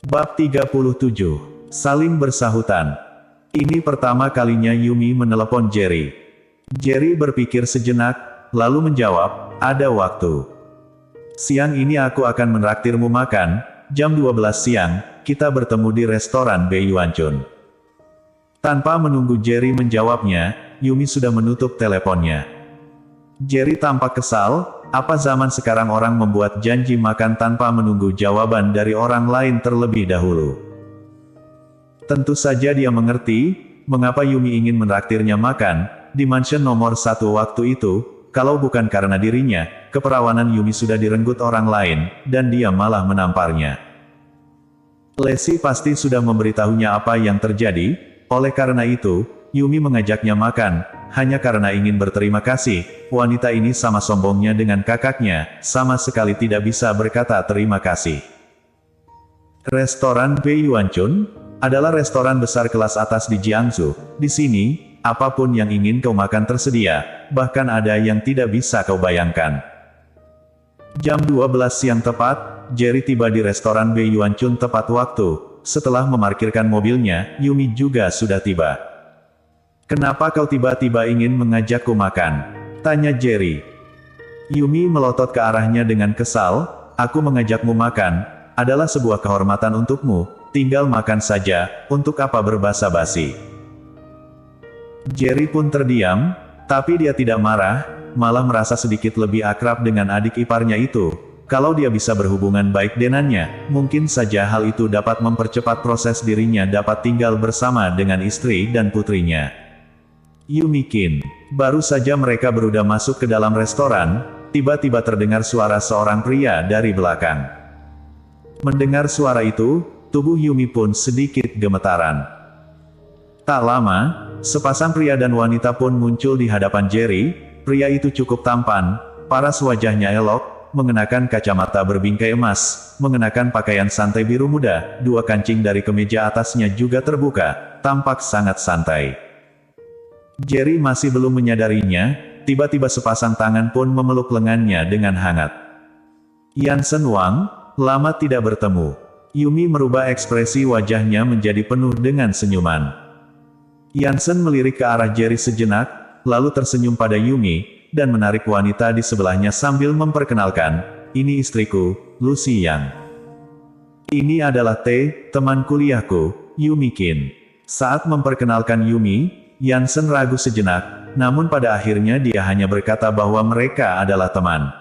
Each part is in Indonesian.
Bab 37. Saling bersahutan. Ini pertama kalinya Yumi menelepon Jerry. Jerry berpikir sejenak, lalu menjawab, "Ada waktu. Siang ini aku akan menraktirmu makan, jam 12 siang, kita bertemu di restoran Beiyuanchun." Tanpa menunggu Jerry menjawabnya, Yumi sudah menutup teleponnya. Jerry tampak kesal, apa zaman sekarang orang membuat janji makan tanpa menunggu jawaban dari orang lain terlebih dahulu. Tentu saja dia mengerti, mengapa Yumi ingin menraktirnya makan, di mansion nomor 1 waktu itu, kalau bukan karena dirinya, keperawanan Yumi sudah direnggut orang lain, dan dia malah menamparnya. Lesi pasti sudah memberitahunya apa yang terjadi, oleh karena itu, Yumi mengajaknya makan, hanya karena ingin berterima kasih. Wanita ini sama sombongnya dengan kakaknya, sama sekali tidak bisa berkata terima kasih. Restoran Beiyuanchun adalah restoran besar kelas atas di Jiangsu. Di sini, apapun yang ingin kau makan tersedia, bahkan ada yang tidak bisa kau bayangkan. Jam 12 siang tepat, Jerry tiba di restoran Beiyuanchun tepat waktu. Setelah memarkirkan mobilnya, Yumi juga sudah tiba. "Kenapa kau tiba-tiba ingin mengajakku makan?" tanya Jerry. Yumi melotot ke arahnya dengan kesal, "Aku mengajakmu makan, adalah sebuah kehormatan untukmu, tinggal makan saja, untuk apa berbasa-basi." Jerry pun terdiam, tapi dia tidak marah, malah merasa sedikit lebih akrab dengan adik iparnya itu. Kalau dia bisa berhubungan baik dengannya, mungkin saja hal itu dapat mempercepat proses dirinya dapat tinggal bersama dengan istri dan putrinya. Yumi Kin. Baru saja mereka berudah masuk ke dalam restoran, tiba-tiba terdengar suara seorang pria dari belakang. Mendengar suara itu, tubuh Yumi pun sedikit gemetaran. Tak lama, sepasang pria dan wanita pun muncul di hadapan Jerry. Pria itu cukup tampan, paras wajahnya elok, mengenakan kacamata berbingkai emas, mengenakan pakaian santai biru muda, dua kancing dari kemeja atasnya juga terbuka, tampak sangat santai. Jerry masih belum menyadarinya, tiba-tiba sepasang tangan pun memeluk lengannya dengan hangat. "Yansen Wang, lama tidak bertemu." Yumi merubah ekspresi wajahnya menjadi penuh dengan senyuman. Yansen melirik ke arah Jerry sejenak, lalu tersenyum pada Yumi, dan menarik wanita di sebelahnya sambil memperkenalkan, "Ini istriku, Lucy Yang. Ini adalah Tae, teman kuliahku, Yumi Kin." Saat memperkenalkan Yumi, Yansen ragu sejenak, namun pada akhirnya dia hanya berkata bahwa mereka adalah teman.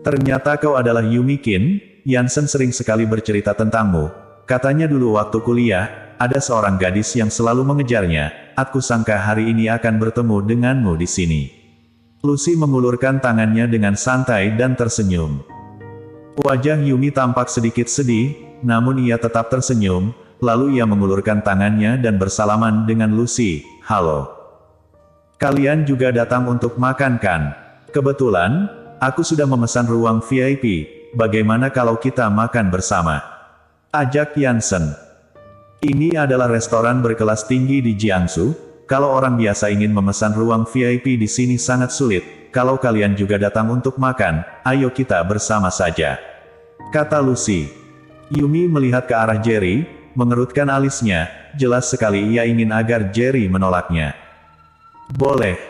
"Ternyata kau adalah Yumi Kin, Yansen sering sekali bercerita tentangmu. Katanya dulu waktu kuliah, ada seorang gadis yang selalu mengejarnya. Aku sangka hari ini akan bertemu denganmu di sini." Lucy mengulurkan tangannya dengan santai dan tersenyum. Wajah Yumi tampak sedikit sedih, namun ia tetap tersenyum, lalu ia mengulurkan tangannya dan bersalaman dengan Lucy. "Halo. Kalian juga datang untuk makan kan? Kebetulan, aku sudah memesan ruang VIP, bagaimana kalau kita makan bersama?" ajak Yansen. "Ini adalah restoran berkelas tinggi di Jiangsu. Kalau orang biasa ingin memesan ruang VIP di sini sangat sulit. Kalau kalian juga datang untuk makan, ayo kita bersama saja," kata Lucy. Yumi melihat ke arah Jerry, mengerutkan alisnya, jelas sekali ia ingin agar Jerry menolaknya. "Boleh."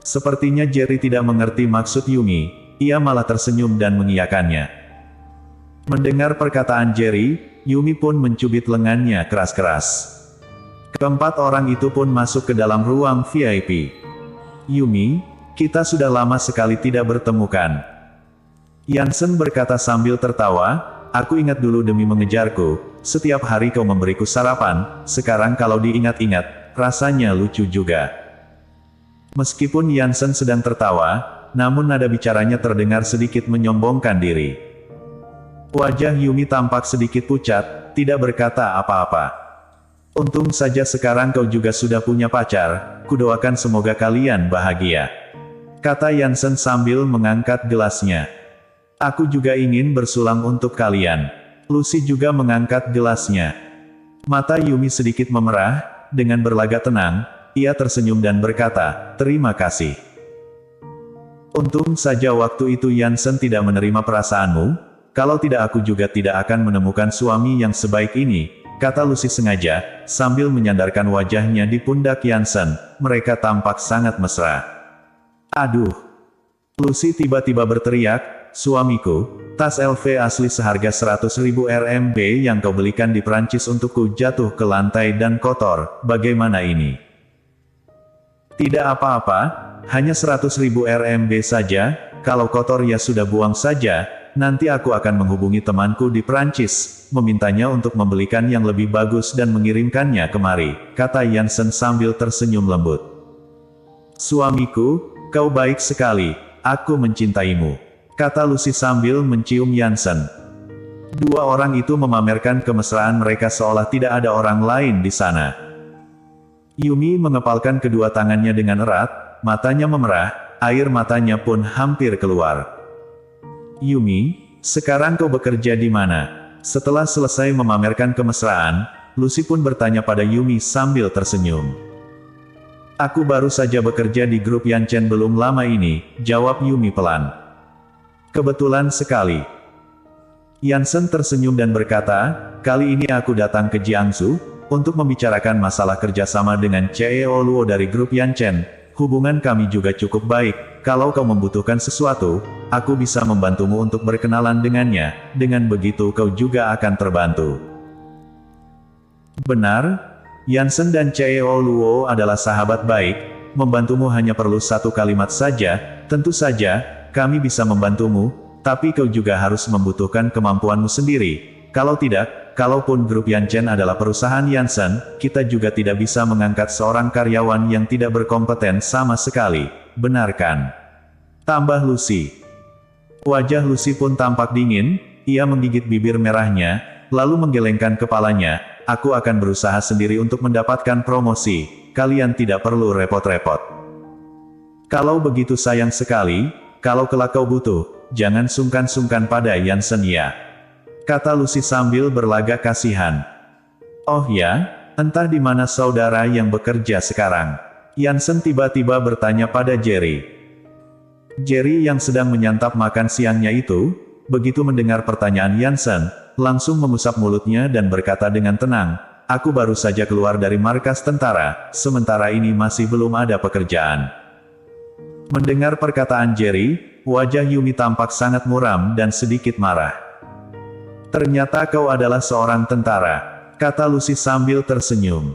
Sepertinya Jerry tidak mengerti maksud Yumi, ia malah tersenyum dan mengiyakannya. Mendengar perkataan Jerry, Yumi pun mencubit lengannya keras-keras. Keempat orang itu pun masuk ke dalam ruang VIP. "Yumi, kita sudah lama sekali tidak bertemu kan?" Yansen berkata sambil tertawa, "Aku ingat dulu demi mengejarku, setiap hari kau memberiku sarapan, sekarang kalau diingat-ingat, rasanya lucu juga." Meskipun Yansen sedang tertawa, namun nada bicaranya terdengar sedikit menyombongkan diri. Wajah Yumi tampak sedikit pucat, tidak berkata apa-apa. "Untung saja sekarang kau juga sudah punya pacar, kudoakan semoga kalian bahagia," kata Yansen sambil mengangkat gelasnya. "Aku juga ingin bersulang untuk kalian." Lucy juga mengangkat gelasnya. Mata Yumi sedikit memerah, dengan berlagak tenang, ia tersenyum dan berkata, "Terima kasih." Untung saja waktu itu Yansen tidak menerima perasaanmu, Kalau tidak aku juga tidak akan menemukan suami yang sebaik ini, kata Lucy sengaja, sambil menyandarkan wajahnya di pundak Yansen. Mereka tampak sangat mesra. Aduh! Lucy tiba-tiba berteriak, suamiku, tas LV asli seharga 100.000 RMB yang kau belikan di Prancis untukku jatuh ke lantai dan kotor, bagaimana ini? Tidak apa-apa, hanya 100.000 RMB saja, kalau kotor ya sudah buang saja, nanti aku akan menghubungi temanku di Prancis, memintanya untuk membelikan yang lebih bagus dan mengirimkannya kemari, kata Yansen sambil tersenyum lembut. Suamiku, kau baik sekali, aku mencintaimu, kata Lucy sambil mencium Yansen. Dua orang itu memamerkan kemesraan mereka seolah tidak ada orang lain di sana. Yumi mengepalkan kedua tangannya dengan erat, matanya memerah, air matanya pun hampir keluar. Yumi, sekarang kau bekerja di mana? Setelah selesai memamerkan kemesraan, Lucy pun bertanya pada Yumi sambil tersenyum. Aku baru saja bekerja di grup Yanchen belum lama ini, jawab Yumi pelan. Kebetulan sekali. Yansen tersenyum dan berkata, kali ini aku datang ke Jiangsu, untuk membicarakan masalah kerjasama dengan CEO Luo dari grup Yanchen. Hubungan kami juga cukup baik, kalau kau membutuhkan sesuatu, aku bisa membantumu untuk berkenalan dengannya, dengan begitu kau juga akan terbantu. Benar, Yansen dan CEO Luo adalah sahabat baik, membantumu hanya perlu satu kalimat saja, tentu saja, kami bisa membantumu, tapi kau juga harus membutuhkan kemampuanmu sendiri. Kalau tidak, kalaupun grup Yanchen adalah perusahaan Yansen, kita juga tidak bisa mengangkat seorang karyawan yang tidak berkompeten sama sekali. Benar kan? Tambah Lucy. Wajah Lucy pun tampak dingin, ia menggigit bibir merahnya, lalu menggelengkan kepalanya, aku akan berusaha sendiri untuk mendapatkan promosi, kalian tidak perlu repot-repot. Kalau begitu sayang sekali, kalau kelak kau butuh, jangan sungkan-sungkan pada Yansen ya. Kata Lucy sambil berlagak kasihan. Oh ya, entah di mana saudara yang bekerja sekarang? Yansen tiba-tiba bertanya pada Jerry. Jerry yang sedang menyantap makan siangnya itu, begitu mendengar pertanyaan Yansen, langsung mengusap mulutnya dan berkata dengan tenang, aku baru saja keluar dari markas tentara, sementara ini masih belum ada pekerjaan. Mendengar perkataan Jerry, wajah Yumi tampak sangat muram dan sedikit marah. Ternyata kau adalah seorang tentara, kata Lucy sambil tersenyum.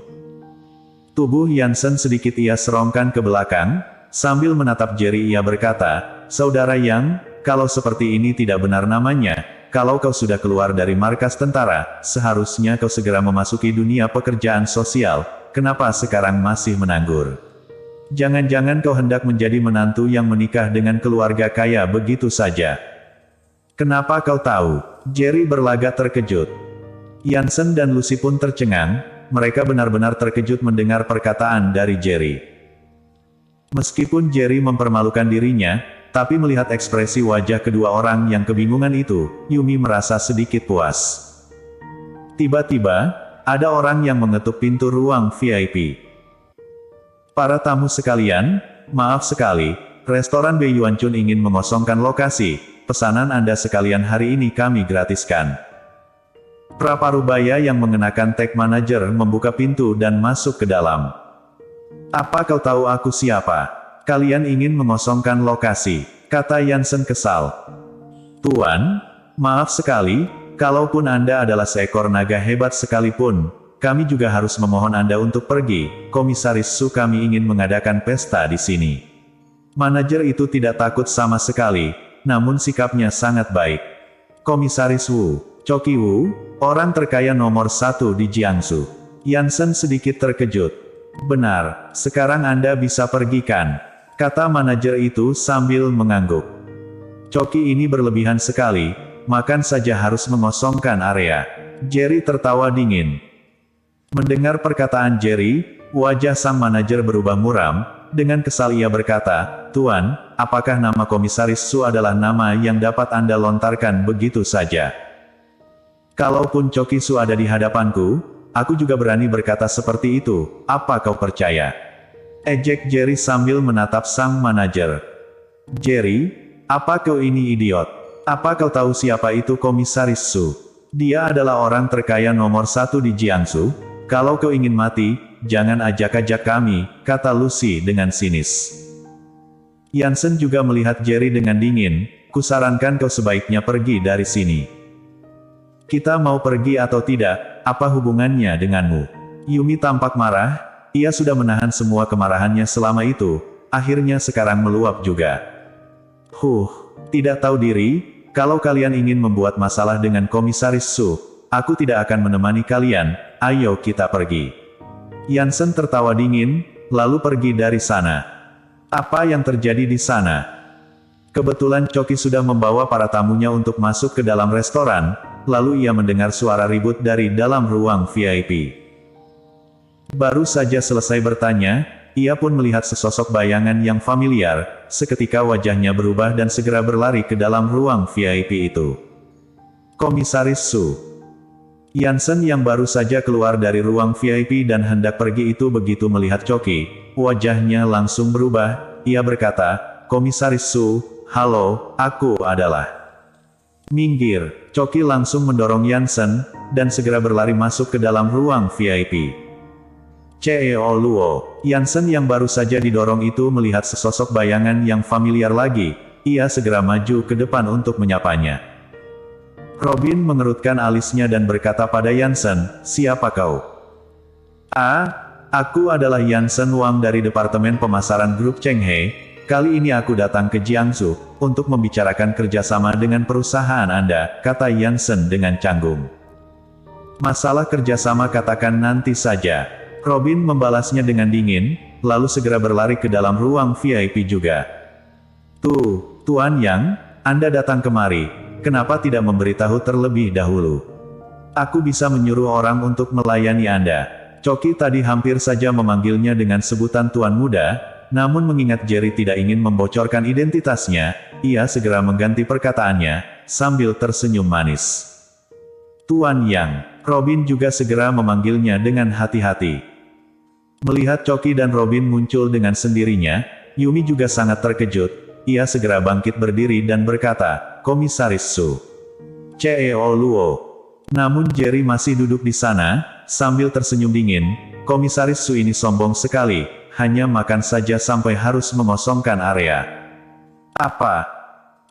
Tubuh Yansen sedikit ia serongkan ke belakang, sambil menatap Jerry ia berkata, saudara Yang, kalau seperti ini tidak benar namanya, kalau kau sudah keluar dari markas tentara, seharusnya kau segera memasuki dunia pekerjaan sosial, kenapa sekarang masih menanggur? Jangan-jangan kau hendak menjadi menantu yang menikah dengan keluarga kaya begitu saja. Kenapa kau tahu? Jerry berlagak terkejut. Yansen dan Lucy pun tercengang, mereka benar-benar terkejut mendengar perkataan dari Jerry. Meskipun Jerry mempermalukan dirinya, tapi melihat ekspresi wajah kedua orang yang kebingungan itu, Yumi merasa sedikit puas. Tiba-tiba, ada orang yang mengetuk pintu ruang VIP. Para tamu sekalian, maaf sekali, restoran Beiyuanchun ingin mengosongkan lokasi. Pesanan Anda sekalian hari ini kami gratiskan. Praparubaya yang mengenakan tag manager membuka pintu dan masuk ke dalam. Apa kau tahu aku siapa? Kalian ingin mengosongkan lokasi, kata Yansen kesal. Tuan, maaf sekali, kalaupun Anda adalah seekor naga hebat sekalipun, kami juga harus memohon Anda untuk pergi, Komisaris Su kami ingin mengadakan pesta di sini. Manajer itu tidak takut sama sekali, namun sikapnya sangat baik. Komisaris Wu, Choki Wu, orang terkaya nomor 1 di Jiangsu. Yansen sedikit terkejut. Benar, sekarang Anda bisa pergi kan? Kata manajer itu sambil mengangguk. Choki ini berlebihan sekali, makan saja harus mengosongkan area. Jerry tertawa dingin. Mendengar perkataan Jerry, wajah sang manajer berubah muram, dengan kesal ia berkata, Tuan, apakah nama Komisaris Su adalah nama yang dapat Anda lontarkan begitu saja? Kalaupun Choki Su ada di hadapanku, aku juga berani berkata seperti itu, apa kau percaya? Ejek Jerry sambil menatap sang manajer. Jerry, apa kau ini idiot? Apa kau tahu siapa itu Komisaris Su? Dia adalah orang terkaya nomor 1 di Jiangsu. Kalau kau ingin mati, jangan ajak-ajak kami, kata Lucy dengan sinis. Yansen juga melihat Jerry dengan dingin. Kusarankan kau sebaiknya pergi dari sini. Kita mau pergi atau tidak, apa hubungannya denganmu? Yumi tampak marah. Ia sudah menahan semua kemarahannya selama itu. Akhirnya sekarang meluap juga. Tidak tahu diri. Kalau kalian ingin membuat masalah dengan Komisaris Su, aku tidak akan menemani kalian. Ayo kita pergi. Yansen tertawa dingin, lalu pergi dari sana. Apa yang terjadi di sana? Kebetulan Choki sudah membawa para tamunya untuk masuk ke dalam restoran, lalu ia mendengar suara ribut dari dalam ruang VIP. Baru saja selesai bertanya, ia pun melihat sesosok bayangan yang familiar. Seketika wajahnya berubah dan segera berlari ke dalam ruang VIP itu. Komisaris Su. Yansen yang baru saja keluar dari ruang VIP dan hendak pergi itu begitu melihat Choki, wajahnya langsung berubah. Ia berkata, Komisaris Su, halo, aku adalah. Minggir. Choki langsung mendorong Yansen, dan segera berlari masuk ke dalam ruang VIP. Ceo Luo. Yansen yang baru saja didorong itu melihat sesosok bayangan yang familiar lagi. Ia segera maju ke depan untuk menyapanya. Robin mengerutkan alisnya dan berkata pada Yansen, siapa kau? Aku adalah Yansen Wang dari Departemen Pemasaran Grup Chenghe. Kali ini aku datang ke Jiangsu, untuk membicarakan kerjasama dengan perusahaan Anda, kata Yansen dengan canggung. Masalah kerjasama katakan nanti saja. Robin membalasnya dengan dingin, lalu segera berlari ke dalam ruang VIP juga. Tuan Yang, Anda datang kemari. Kenapa tidak memberitahu terlebih dahulu? Aku bisa menyuruh orang untuk melayani Anda. Choki tadi hampir saja memanggilnya dengan sebutan Tuan Muda, namun mengingat Jerry tidak ingin membocorkan identitasnya, ia segera mengganti perkataannya, sambil tersenyum manis. Tuan Yang. Robin juga segera memanggilnya dengan hati-hati. Melihat Choki dan Robin muncul dengan sendirinya, Yumi juga sangat terkejut. Ia segera bangkit berdiri dan berkata, Komisaris Su. Ceo Luo. Namun Jerry masih duduk di sana, sambil tersenyum dingin. Komisaris Su ini sombong sekali, hanya makan saja sampai harus mengosongkan area. Apa?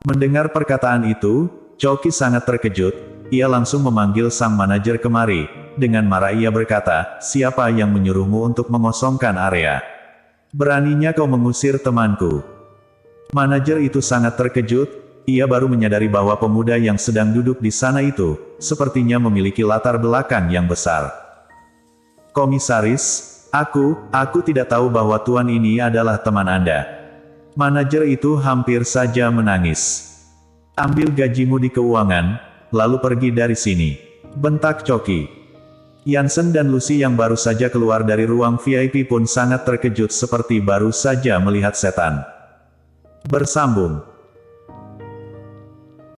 Mendengar perkataan itu, Choki sangat terkejut. Ia langsung memanggil sang manajer kemari. Dengan marah ia berkata, siapa yang menyuruhmu untuk mengosongkan area? Beraninya kau mengusir temanku? Manajer itu sangat terkejut. Ia baru menyadari bahwa pemuda yang sedang duduk di sana itu, sepertinya memiliki latar belakang yang besar. Komisaris, aku tidak tahu bahwa tuan ini adalah teman Anda. Manajer itu hampir saja menangis. Ambil gajimu di keuangan, lalu pergi dari sini. Bentak Choki. Yansen dan Lucy yang baru saja keluar dari ruang VIP pun sangat terkejut seperti baru saja melihat setan. Bersambung.